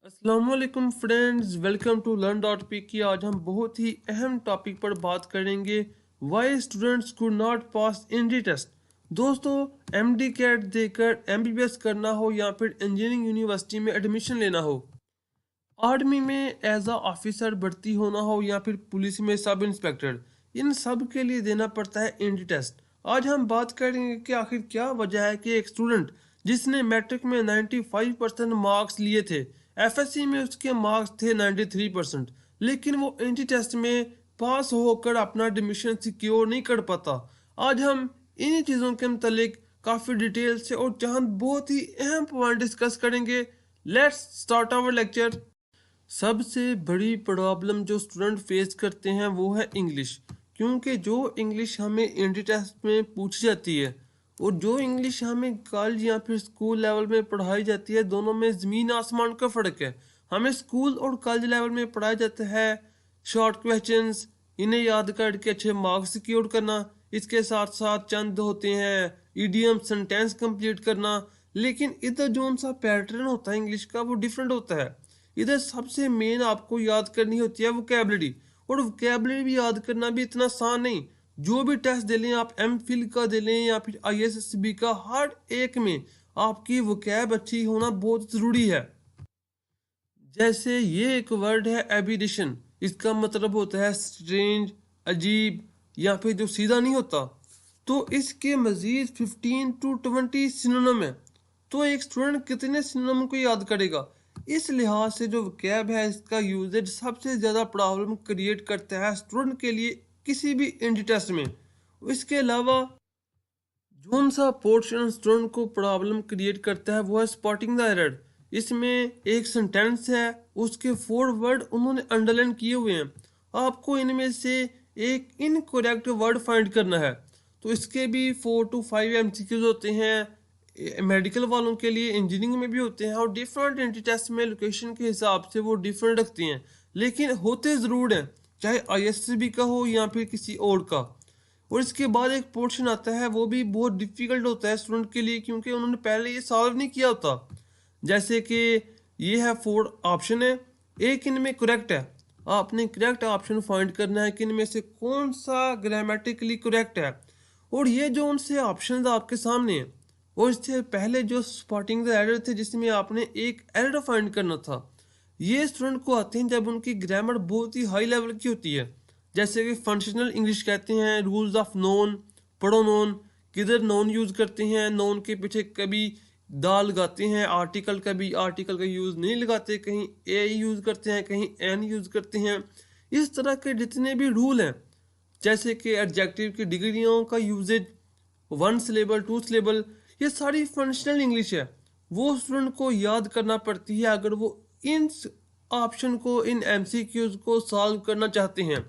अस्सलामुअलैकुम friends, welcome to learn dot P K. आज हम बहुत ही अहम टॉपिक पर बात करेंगे, why students could not pass ND test. दोस्तों, एमडी कैट देकर एमबीबीएस करना हो या फिर इंजीनियरिंग यूनिवर्सिटी में एडमिशन लेना हो, आर्मी में एज अ ऑफिसर भर्ती होना हो या फिर पुलिस में सब इंस्पेक्टर, इन सब के लिए देना पड़ता है एनडी टेस्ट। आज हम बात करेंगे कि आखिर क्या वजह है कि एक स्टूडेंट जिसने मैट्रिक में 95% मार्क्स लिए थे, एफएससी में उसके मार्क्स थे 93%, लेकिन वो एनडी टेस्ट में पास होकर अपना एडमिशन सिक्योर नहीं कर पाता। आज हम इन्हीं चीज़ों के मतलब काफ़ी डिटेल से और चंद बहुत ही अहम पॉइंट डिस्कस करेंगे। Let's start our lecture. सबसे बड़ी प्रॉब्लम जो स्टूडेंट फेस करते हैं वो है इंग्लिश, क्योंकि जो इंग्लिश हमें एंट्री टेस्ट में पूछी जाती है और जो इंग्लिश हमें कॉलेज या फिर स्कूल लेवल में पढ़ाई जाती है, दोनों में ज़मीन आसमान का फ़र्क है। हमें स्कूल और कॉलेज लेवल में पढ़ाया जाता है शॉर्ट क्वेश्चंस, इन्हें याद करके अच्छे मार्क्स सिक्योर करना, इसके साथ साथ चंद होते हैं इडियम सेंटेंस कंप्लीट करना। लेकिन इधर जो सा पैटर्न होता है इंग्लिश का वो डिफरेंट होता है। इधर सबसे मेन आपको याद करनी होती है वोकैबलरी, और वोकैबलरी भी याद करना भी इतना आसान नहीं। जो भी टेस्ट दे लें आप, एम फिल का दे लें या फिर आईएसएसबी का, हर एक में आपकी वोकैब अच्छी होना बहुत ज़रूरी है। जैसे ये एक वर्ड है एबिडिशन, इसका मतलब होता है स्ट्रेंज, अजीब या फिर जो सीधा नहीं होता। तो इसके मजीद 15 to 20 सिनोनिम है। तो एक स्टूडेंट कितने सिनोनिम को याद करेगा? इस लिहाज से जो वोकैब है इसका यूजेज सबसे ज़्यादा प्रॉब्लम क्रिएट करता है स्टूडेंट के लिए किसी भी एंट्री टेस्ट में। इसके अलावा जोन सा पोर्शन स्टूडेंट को प्रॉब्लम क्रिएट करता है वो है स्पॉटिंग द एरर। इसमें एक सेंटेंस है, उसके 4 वर्ड उन्होंने अंडरलाइन किए हुए हैं, आपको इनमें से एक इनकरेक्ट वर्ड फाइंड करना है। तो इसके भी 4 to 5 एमसीक्यूज होते हैं, मेडिकल वालों के लिए, इंजीनियरिंग में भी होते हैं, और डिफरेंट एंट्री टेस्ट में लोकेशन के हिसाब से वो डिफरेंट रखती हैं, लेकिन होते ज़रूर हैं, चाहे आईएससीबी का हो या फिर किसी और का। और इसके बाद एक पोर्शन आता है, वो भी बहुत डिफिकल्ट होता है स्टूडेंट के लिए, क्योंकि उन्होंने पहले ये सॉल्व नहीं किया होता। जैसे कि ये है 4 ऑप्शन है, एक इनमें करेक्ट है, आपने करेक्ट ऑप्शन फाइंड करना है कि इनमें से कौन सा ग्रामेटिकली करेक्ट है। और ये जो उनसे ऑप्शन आपके सामने है, और इससे पहले जो स्पॉटिंग द एरर थे जिसमें आपने एक एरर फाइंड करना था, ये स्टूडेंट को आते हैं जब उनकी ग्रामर बहुत ही हाई लेवल की होती है। जैसे कि फंक्शनल इंग्लिश कहते हैं, रूल्स ऑफ नोन, पढ़ो नोन, किधर नोन यूज़ करते हैं, नोन के पीछे कभी दा लगाते हैं, आर्टिकल कभी आर्टिकल का यूज़ नहीं लगाते, कहीं ए यूज़ करते हैं, कहीं एन यूज़ करते हैं। इस तरह के जितने भी रूल हैं, जैसे कि एडजेक्टिव की डिग्रियों का यूजेज, 1 सिलेबल 2 सिलेबल, ये सारी फंक्शनल इंग्लिश है, वो स्टूडेंट को याद करना पड़ती है अगर वो इन ऑप्शन को, इन एमसीक्यूज को सॉल्व करना चाहते हैं।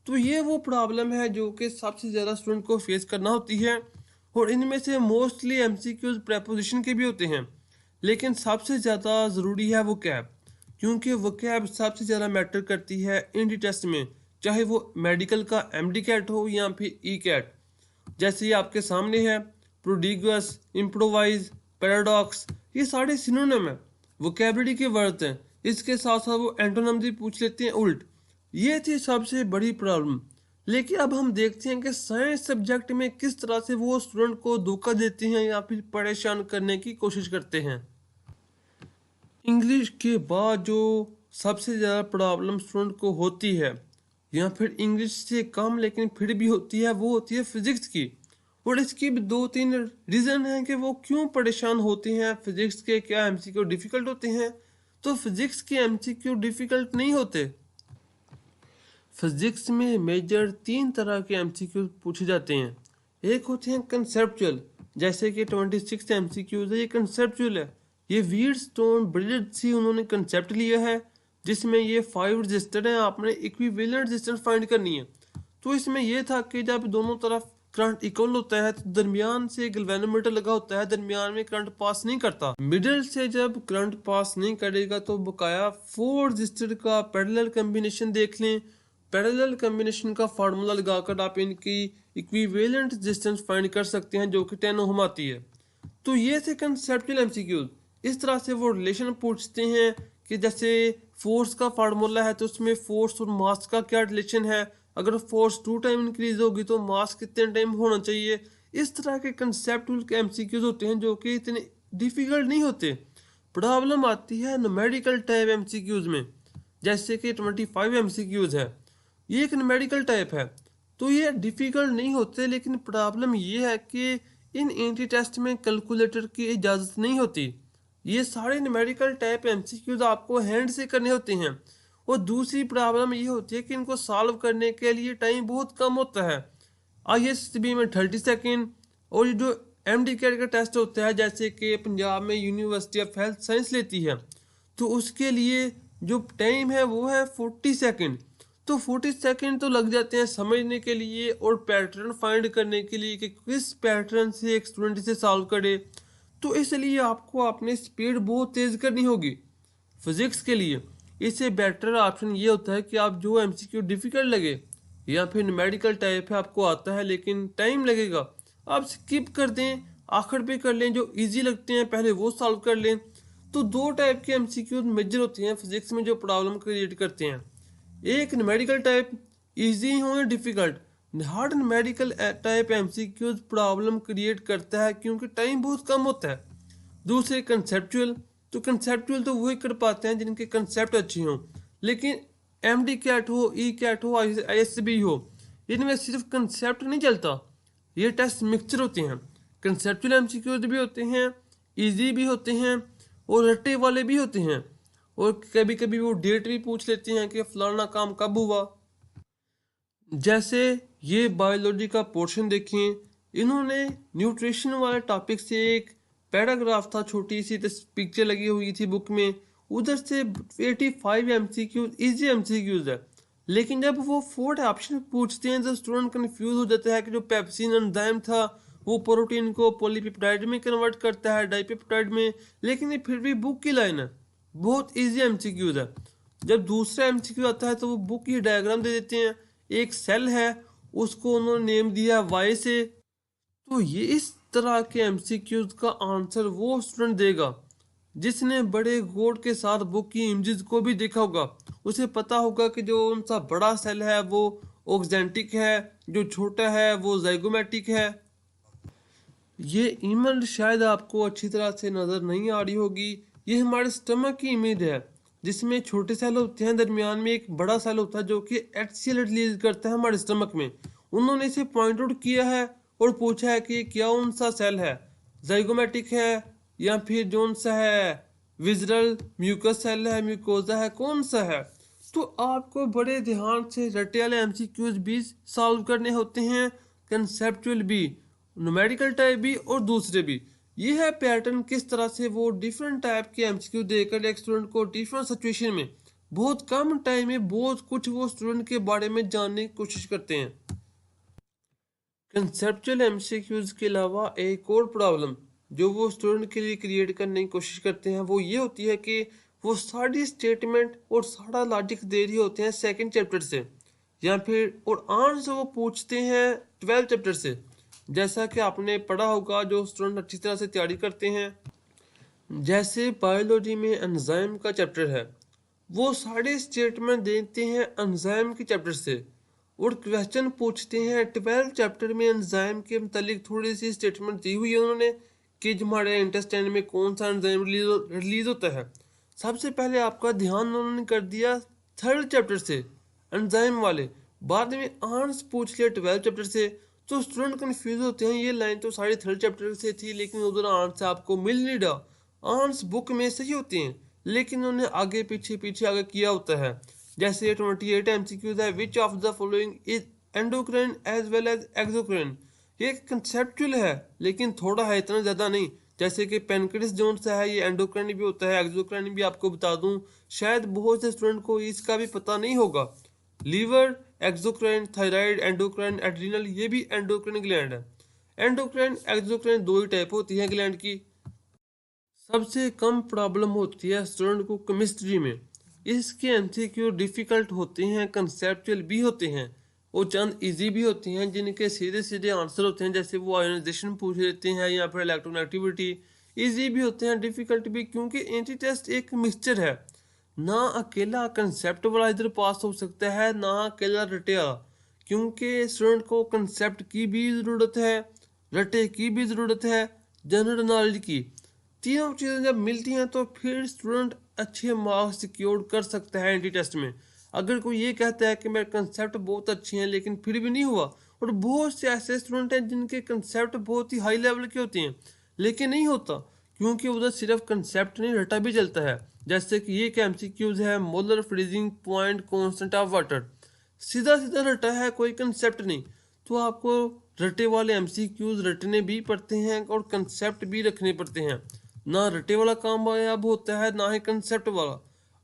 तो ये वो प्रॉब्लम है जो कि सबसे ज़्यादा स्टूडेंट को फेस करना होती है। और इनमें से मोस्टली एमसीक्यूज प्रेपोजिशन के भी होते हैं, लेकिन सबसे ज़्यादा ज़रूरी है वो कैब, क्योंकि वो कैब सबसे ज़्यादा मैटर करती है इंडी टेस्ट में, चाहे वो मेडिकल का एमडी कैट हो या फिर ई कैट। जैसे ये आपके सामने है, प्रोडिगस, इम्प्रोवाइज, पैराडॉक्स, ये सारे सिनोनिम है, वोकैबुलरी के वर्ड हैं। इसके साथ साथ वो एंटोनिम भी पूछ लेते हैं उल्ट। ये थी सबसे बड़ी प्रॉब्लम। लेकिन अब हम देखते हैं कि साइंस सब्जेक्ट में किस तरह से वो स्टूडेंट को धोखा देते हैं या फिर परेशान करने की कोशिश करते हैं। इंग्लिश के बाद जो सबसे ज़्यादा प्रॉब्लम स्टूडेंट को होती है, या फिर इंग्लिश से कम लेकिन फिर भी होती है, वो होती है फिज़िक्स की। और इसकी भी 2-3 रीज़न हैं कि वो क्यों परेशान होते हैं। फिज़िक्स के क्या एमसीक्यू डिफ़िकल्ट होते हैं? तो फिज़िक्स के एमसीक्यू डिफ़िकल्ट नहीं होते। फिजिक्स में मेजर 3 तरह के एमसीक्यू पूछे जाते हैं। एक होते हैं कंसेप्चुअल, जैसे कि 26 एमसीक्यूज है, ये कंसेप्चुअल है। ये व्हीटस्टोन ब्रिलियंट सी उन्होंने कंसेप्ट लिया है, जिसमें ये 5 रजिस्टर हैं, आपने इक्विवेलेंट रेजिस्टेंस फाइंड करनी है। तो इसमें यह था कि जब दोनों तरफ करंट इक्वल होता है तो दरमियान से गैल्वेनोमीटर लगा होता है, दरमियान में करंट पास नहीं करता। मिडिल से जब करंट पास नहीं करेगा तो बकाया 4 रजिस्टर का पैरेलल कॉम्बिनेशन देख लें। पैरेलल कॉम्बिनेशन का फार्मूला लगाकर आप इनकी इक्विवेलेंट रेजिस्टेंस फाइंड कर सकते हैं, जो कि 10 ओम आती है। तो ये थे कंसेप्चुअल एमसीक्यूज। इस तरह से वो रिलेशन पूछते हैं कि जैसे फोर्स का फार्मूला है तो उसमें फोर्स और मास का क्या रिलेशन है, अगर फोर्स 2 टाइम इंक्रीज होगी तो मास कितने टाइम होना चाहिए। इस तरह के कंसेप्चुअल एमसीक्यूज होते हैं जो कि इतने डिफिकल्ट नहीं होते। प्रॉब्लम आती है न्यूमेरिकल टाइप एमसीक्यूज में, जैसे कि 25 एमसीक्यूज है, ये एक न्यूमेरिकल टाइप है तो ये डिफिकल्ट नहीं होते, लेकिन प्रॉब्लम ये है कि इन एंटी टेस्ट में कैलकुलेटर की इजाज़त नहीं होती। ये सारे न्यूमेरिकल टाइप एमसीक्यूज आपको हैंड से करने होते हैं। और दूसरी प्रॉब्लम ये होती है कि इनको सॉल्व करने के लिए टाइम बहुत कम होता है। आईएसबी में 30 सेकेंड, और ये जो एमडी कैट का टेस्ट होता है जैसे कि पंजाब में यूनिवर्सिटी ऑफ हेल्थ साइंस लेती है, तो उसके लिए जो टाइम है वो है 40 सेकेंड। तो 40 सेकेंड तो लग जाते हैं समझने के लिए और पैटर्न फाइंड करने के लिए कि किस पैटर्न से एक स्टूडेंट इसे सॉल्व करे। तो इसलिए आपको अपनी स्पीड बहुत तेज़ करनी होगी फिजिक्स के लिए। इससे बेटर ऑप्शन ये होता है कि आप जो एमसीक्यू डिफिकल्ट लगे या फिर न्यूमेरिकल टाइप है आपको आता है लेकिन टाइम लगेगा, आप स्किप कर दें, आखिर पे कर लें, जो इजी लगते हैं पहले वो सॉल्व कर लें। तो दो टाइप के एमसीक्यू मेजर होते हैं फिजिक्स में जो प्रॉब्लम क्रिएट करते हैं, एक न्यूमेरिकल टाइप इजी हो या difficult. Hard numerical type MCQs problem create करता है क्योंकि टाइम बहुत कम होता है। दूसरे कंसेप्चुअल, तो कंसेप्चुअल तो वही कर पाते हैं जिनके कंसेप्ट अच्छे हों, लेकिन एमडी कैट हो, ई कैट हो, आईएसबी हो, इनमें सिर्फ कंसेप्ट नहीं चलता, ये टेस्ट मिक्सचर होते हैं। कंसेप्चुअल एमसीक्यूज भी होते हैं, इजी भी होते हैं और रट्टे वाले भी होते हैं, और कभी कभी वो डेट भी पूछ लेते हैं कि फलाना काम कब हुआ। जैसे ये बायोलॉजी का पोर्शन देखें, इन्होंने न्यूट्रिशन वाले टॉपिक से एक पैराग्राफ था, छोटी सी पिक्चर लगी हुई थी बुक में, उधर से 85 एमसीक्यूज इजी एमसीक्यूज है। लेकिन जब वो फोर्थ ऑप्शन पूछते हैं तो स्टूडेंट कंफ्यूज हो जाता है कि जो पेप्सिन एंजाइम था वो प्रोटीन को पॉलीपेप्टाइड में कन्वर्ट करता है, डाइपेप्टाइड में, लेकिन ये फिर भी बुक की लाइन है, बहुत इजी एमसीक्यूज है। जब दूसरा एमसीक्यू आता है तो वो बुक की डायग्राम दे देते हैं, एक सेल है उसको उन्होंने नेम दिया वाई से। तो ये इस तरह के एमसीक्यूज का आंसर वो स्टूडेंट देगा जिसने बड़े गौर के साथ बुक की इमेजेस को भी देखा होगा। उसे पता होगा कि जो उनका बड़ा सेल है वो ऑक्जेंटिक है, जो छोटा है वो जाइगोमेटिक है। ये इमेज शायद आपको अच्छी तरह से नज़र नहीं आ रही होगी, ये हमारे स्टमक की इमेज है जिसमें छोटे सेल होते हैं, दरमियान में एक बड़ा सेल होता है जो कि एचसीएल रिलीज करता है हमारे स्टमक में। उन्होंने इसे पॉइंट आउट किया है और पूछा है कि क्या कौन सा सेल है, जाइगोमेटिक है या फिर जोन सा है विजरल, म्यूकस सेल है, म्यूकोजा है, कौन सा है। तो आपको बड़े ध्यान से रटे वाले एमसीक्यूज भी सॉल्व करने होते हैं, कंसेप्चुअल भी, न्यूमेरिकल टाइप भी और दूसरे भी। ये है पैटर्न किस तरह से वो डिफरेंट टाइप के एमसीक्यू देकर एक स्टूडेंट को डिफरेंट सिचुएशन में बहुत कम टाइम में बहुत कुछ वो स्टूडेंट के बारे में जानने की कोशिश करते हैं। कंसेप्चुअल एमसीक्यूज के अलावा एक और प्रॉब्लम जो वो स्टूडेंट के लिए क्रिएट करने की कोशिश करते हैं वो ये होती है कि वो सारी स्टेटमेंट और सारा लॉजिक दे रहे होते हैं सेकंड चैप्टर से, या फिर और आंसर वो पूछते हैं 12 चैप्टर से। जैसा कि आपने पढ़ा होगा जो स्टूडेंट अच्छी तरह से तैयारी करते हैं, जैसे बायोलॉजी में एंजाइम का चैप्टर है, वो सारे स्टेटमेंट देते हैं एंजाइम के चैप्टर से और क्वेश्चन पूछते हैं 12 चैप्टर में एंजाइम के मतलब थोड़ी सी स्टेटमेंट दी हुई है उन्होंने कि हमारे इंटेस्टाइन में कौन सा एंजाइम रिलीज होता है। सबसे पहले आपका ध्यान उन्होंने कर दिया थर्ड चैप्टर से एंजाइम वाले, बाद में आंसर पूछ लिया 12 चैप्टर से। तो स्टूडेंट कंफ्यूज होते हैं, ये लाइन तो सारी थर्ड चैप्टर से थी लेकिन उधर आंसर आपको मिल नहीं रहा। आंसर बुक में सही होते हैं लेकिन उन्हें आगे पीछे आगे किया होता है। जैसे 28 एमसीक्यूज है, which of the following is endocrine as well as exocrine. ये कंसेप्चुअल है लेकिन थोड़ा है, इतना ज़्यादा नहीं। जैसे कि पेनक्रियास जोन सा है, ये एंडोक्राइन भी होता है, एक्सोक्राइन भी आपको बता दूं, शायद बहुत से स्टूडेंट को इसका भी पता नहीं होगा। Liver, exocrine, thyroid, endocrine, adrenal, ये भी एंडोक्राइन ग्लैंड है। एंडोक्राइन एक्सोक्राइन दो ही टाइप होती है ग्लैंड की। सबसे कम प्रॉब्लम होती है स्टूडेंट को केमिस्ट्री में, इसके एमसीक्यू डिफिकल्ट होते हैं, कंसेप्चुअल भी होते हैं और चंद इजी भी होते हैं जिनके सीधे सीधे आंसर होते हैं, जैसे वो आयोनाइजेशन पूछ लेते हैं या फिर इलेक्ट्रॉन एक्टिविटी। इजी भी होते हैं, डिफिकल्ट भी, क्योंकि एंटी टेस्ट एक मिक्सचर है। ना अकेला कंसेप्ट वाला इधर पास हो सकता है, ना अकेला रटे वाला, क्योंकि स्टूडेंट को कंसेप्ट की भी ज़रूरत है, रटे की भी ज़रूरत है, जनरल नॉलेज की। तीनों चीज़ें जब मिलती हैं तो फिर स्टूडेंट अच्छे मार्क्स सिक्योर कर सकता है एंट्री टेस्ट में। अगर कोई ये कहता है कि मेरे कंसेप्ट बहुत अच्छे हैं लेकिन फिर भी नहीं हुआ, और बहुत से ऐसे स्टूडेंट हैं जिनके कंसेप्ट बहुत ही हाई लेवल के होते हैं लेकिन नहीं होता, क्योंकि उधर सिर्फ कंसेप्ट नहीं रटा भी चलता है। जैसे कि ये एमसीक्यूज है, molar freezing point constant of water, सीधा सीधा रटा है, कोई कंसेप्ट नहीं। तो आपको रटे वाले एमसीक्यूज रटने भी पड़ते हैं और कंसेप्ट भी रखने पड़ते हैं। ना रटे वाला काम अब होता है ना ही कंसेप्ट वाला।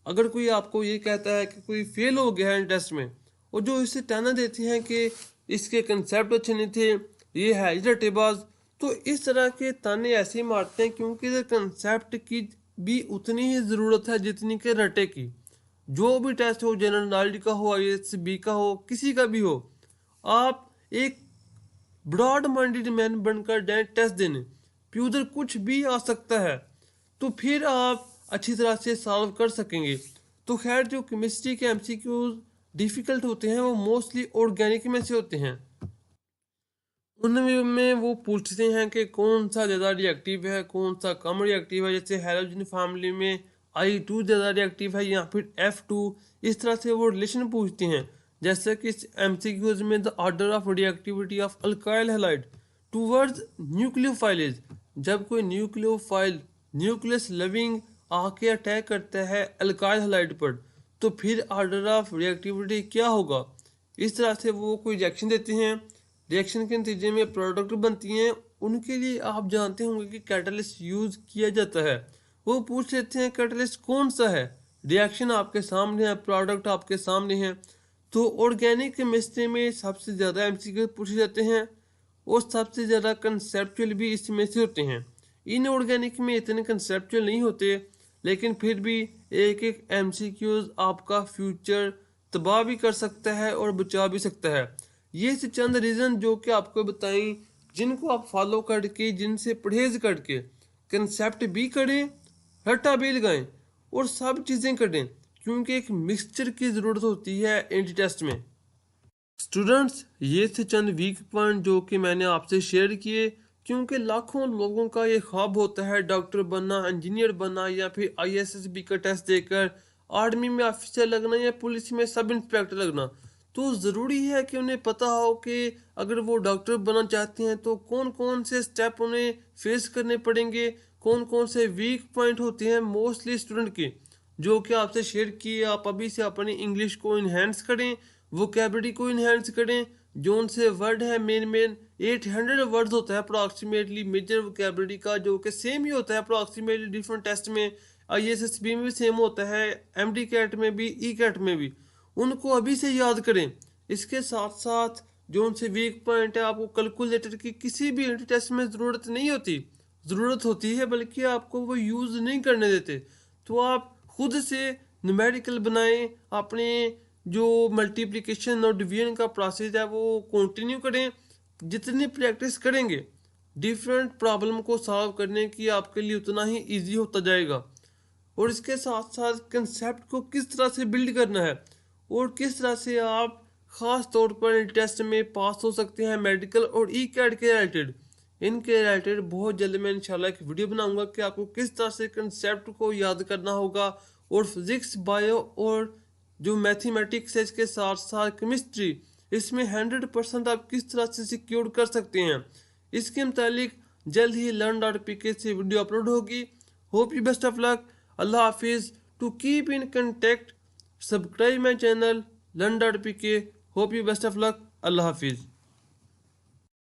अगर कोई आपको ये कहता है कि कोई फेल हो गया है टेस्ट में, और जो इसे ताना देते हैं कि इसके कंसेप्ट अच्छे नहीं थे, ये है ही रटेबाज, तो इस तरह के ताने ऐसे ही मारते हैं क्योंकि इधर कंसेप्ट की भी उतनी ही ज़रूरत है जितनी के रटे की। जो भी टेस्ट हो, जनरल नॉलेज का हो, आईएसबी का हो, किसी का भी हो, आप एक ब्रॉड माइंडेड मैन बनकर जाए टेस्ट देने, फिर उधर कुछ भी आ सकता है, तो फिर आप अच्छी तरह से सॉल्व कर सकेंगे। तो खैर, जो केमिस्ट्री के एमसीक्यूज डिफ़िकल्ट होते हैं वो मोस्टली ऑर्गेनिक में से होते हैं। उनमें वो पूछते हैं कि कौन सा ज़्यादा रिएक्टिव है, कौन सा कम रिएक्टिव है। जैसे हेलोजन फैमिली में I2 ज़्यादा रिएक्टिव है या फिर F2, इस तरह से वो रिलेशन पूछते हैं। जैसे कि इस एमसीक्यूज में the order of reactivity of alkyl halide towards nucleophiles, जब कोई न्यूक्लियोफाइल न्यूक्लियस लविंग आके अटैक करता है अल्काइल हैलाइड पर, तो फिर ऑर्डर ऑफ रिएक्टिविटी क्या होगा। इस तरह से वो कोई रिएक्शन देते हैं, रिएक्शन के नतीजे में प्रोडक्ट बनती हैं। उनके लिए आप जानते होंगे कि कैटलिस्ट यूज़ किया जाता है। वो पूछ लेते हैं कैटलिस्ट कौन सा है, रिएक्शन आपके सामने है, प्रोडक्ट आपके सामने है। तो ऑर्गेनिक केमिस्ट्री में सबसे ज़्यादा एमसीक्यू पूछे जाते हैं और सबसे ज़्यादा कंसेप्चुअल भी इसमें से होते हैं। इनऑर्गेनिक में इतने कंसेप्चुअल नहीं होते, लेकिन फिर भी एक एक एमसीक्यूज आपका फ्यूचर तबाह भी कर सकता है और बचा भी सकता है। ये से चंद रीज़न जो कि आपको बताएं, जिनको आप फॉलो करके, जिनसे परहेज करके कंसेप्ट भी करें, रट्टा भी लगाएं और सब चीज़ें करें, क्योंकि एक मिक्सचर की ज़रूरत होती है एंटी टेस्ट में। स्टूडेंट्स, ये थे चंद वीक पॉइंट जो कि मैंने आपसे शेयर किए, क्योंकि लाखों लोगों का ये ख्वाब होता है डॉक्टर बनना, इंजीनियर बनना, या फिर आईएसएसबी का टेस्ट देकर आर्मी में ऑफिसर लगना या पुलिस में सब इंस्पेक्टर लगना। तो ज़रूरी है कि उन्हें पता हो कि अगर वो डॉक्टर बनना चाहते हैं तो कौन कौन से स्टेप उन्हें फेस करने पड़ेंगे, कौन कौन से वीक पॉइंट होते हैं मोस्टली स्टूडेंट के, जो कि आपसे शेयर किए। आप अभी से अपनी इंग्लिश को इन्हेंस करें, वोकेबलरी को इन्हेंस करें। जो उनसे वर्ड है मेन 800 वर्ड्स होता है अप्रॉक्सीमेटली मेजर वोकेबलरी का, जो कि सेम ही होता है अप्रॉक्सीमेटली डिफरेंट टेस्ट में। आईएसएसबी में भी सेम होता है, एमडी कैट में भी, ई कैट में भी। उनको अभी से याद करें। इसके साथ साथ जो उनसे वीक पॉइंट है, आपको कैलकुलेटर की किसी भी एंट्री टेस्ट में ज़रूरत नहीं होती, ज़रूरत होती है बल्कि आपको वो यूज़ नहीं करने देते। तो आप खुद से न्यूमेरिकल बनाएं, अपने जो मल्टीप्लिकेशन और डिवीजन का प्रोसेस है वो कंटिन्यू करें। जितनी प्रैक्टिस करेंगे डिफरेंट प्रॉब्लम को सॉल्व करने की, आपके लिए उतना ही इजी होता जाएगा। और इसके साथ साथ कंसेप्ट को किस तरह से बिल्ड करना है और किस तरह से आप ख़ास तौर पर टेस्ट में पास हो सकते हैं मेडिकल और ई कैट के रिलेटेड, इनके रिलेटेड बहुत जल्द मैं इंशाल्लाह एक वीडियो बनाऊंगा कि आपको किस तरह से कंसेप्ट को याद करना होगा। और फिजिक्स, बायो और जो मैथमेटिक्स है, इसके साथ साथ केमिस्ट्री, इसमें 100% आप किस तरह से सिक्योर कर सकते हैं, इसके मुतालिक जल्द ही learn.pk से वीडियो अपलोड होगी। Hope you best of luck. Allah हाफिज़। To keep in contact, subscribe my channel learn.pk। Hope you best of luck. Allah हाफिज़।